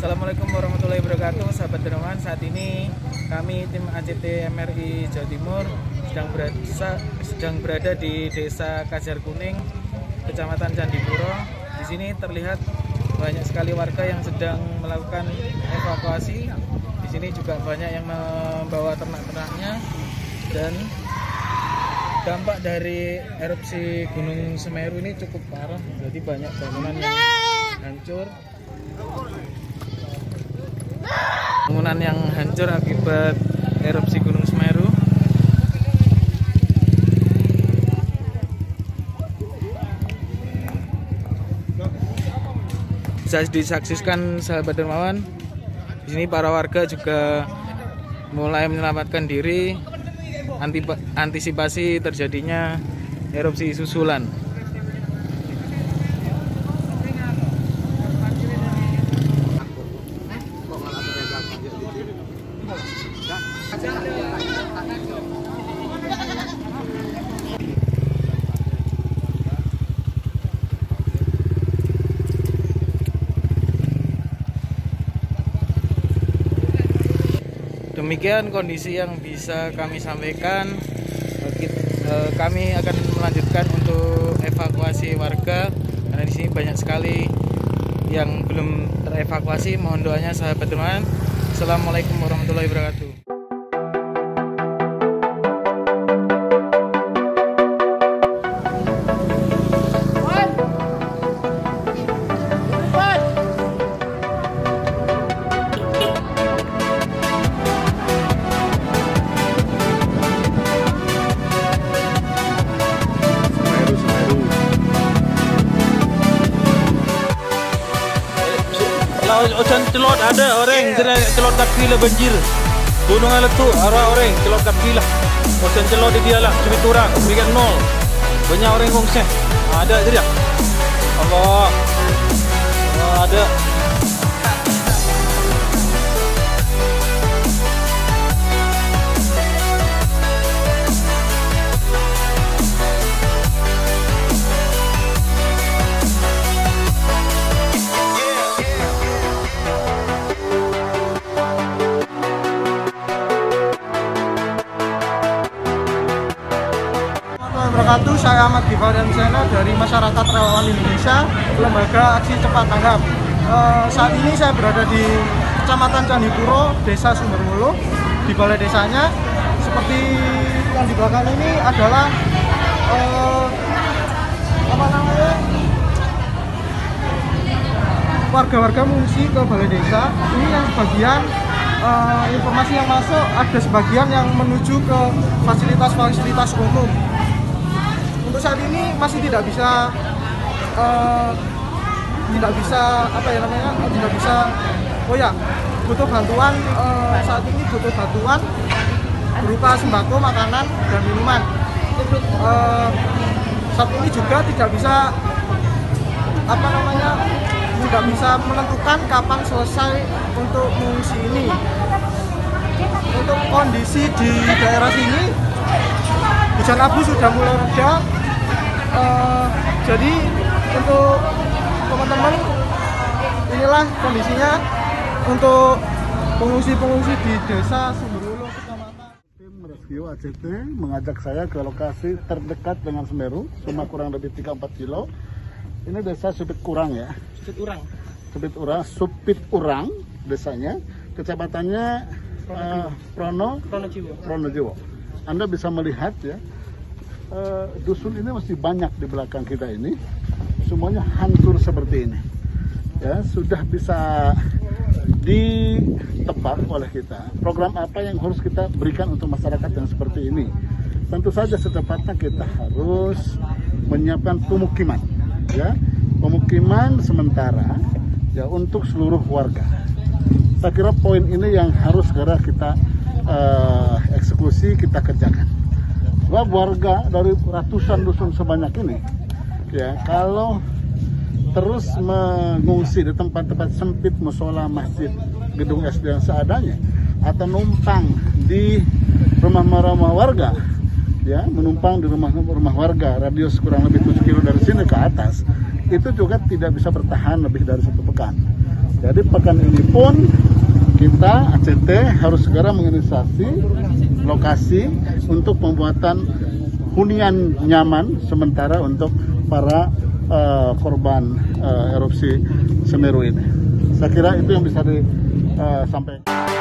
Assalamualaikum warahmatullahi wabarakatuh, sahabat Dermawan. Saat ini kami tim ACT MRI Jawa Timur sedang berada di Desa Kajar Kuning, Kecamatan Candipuro. Di sini terlihat banyak sekali warga yang sedang melakukan evakuasi. Di sini juga banyak yang membawa ternak-ternaknya, dan dampak dari erupsi Gunung Semeru ini cukup parah. Jadi banyak bangunan yang hancur. Bangunan yang hancur akibat erupsi Gunung Semeru. Bisa disaksikan sahabat Dermawan. Di sini para warga juga mulai menyelamatkan diri antisipasi terjadinya erupsi susulan. Demikian kondisi yang bisa kami sampaikan. Kami akan melanjutkan untuk evakuasi warga karena di sini banyak sekali yang belum terevakuasi. Mohon doanya sahabat Dermawan. Assalamualaikum warahmatullahi wabarakatuh. Ocean celot ada orang celot kaki lah banjir. Gunung Letuk arah orang celot kaki lah. Ocean celot di dia lah sebit orang berikan nol. Banyak orang kongsi. Ada tidak? Allah. Ada. Saya Ahmad Gifadan Sena dari Masyarakat Relawan Indonesia, Lembaga Aksi Cepat Tanggap. Saat ini saya berada di Kecamatan Candipuro, Desa Sumberwuluh, di balai desanya. Seperti yang di belakang ini adalah warga-warga mengungsi ke balai desa. Ini yang sebagian informasi yang masuk, ada sebagian yang menuju ke fasilitas-fasilitas umum. Untuk saat ini masih tidak bisa butuh bantuan. Saat ini butuh bantuan berupa sembako, makanan, dan minuman. Saat ini juga tidak bisa menentukan kapan selesai untuk mengungsi ini. Untuk kondisi di daerah sini, hujan abu sudah mulai reda. Jadi untuk teman-teman, inilah kondisinya untuk pengungsi-pengungsi di Desa Sumberwuluh, Kecamatan. Tim Rescue ACT mengajak saya ke lokasi terdekat dengan Semeru, cuma kurang lebih 3-4 kilo. Ini Desa Supit Urang ya. Supit Urang desanya, kecamatannya Pronojiwo. Anda bisa melihat ya, dusun ini masih banyak di belakang kita ini, semuanya hancur seperti ini. Ya, sudah bisa ditebak oleh kita program apa yang harus kita berikan untuk masyarakat yang seperti ini. Tentu saja secepatnya kita harus menyiapkan pemukiman, ya, pemukiman sementara ya untuk seluruh warga. Saya kira poin ini yang harus segera kita eksekusi, kita kerjakan. Sebab warga dari ratusan dusun sebanyak ini, ya, kalau terus mengungsi di tempat-tempat sempit, musola, masjid, gedung SD yang seadanya, atau numpang di rumah-rumah warga, ya, menumpang di rumah-rumah warga radius kurang lebih 7 kilo dari sini ke atas, itu juga tidak bisa bertahan lebih dari 1 pekan. Jadi pekan ini pun kita ACT harus segera menginisiasi lokasi untuk pembuatan hunian nyaman sementara untuk para korban erupsi Semeru ini. Saya kira itu yang bisa disampaikan.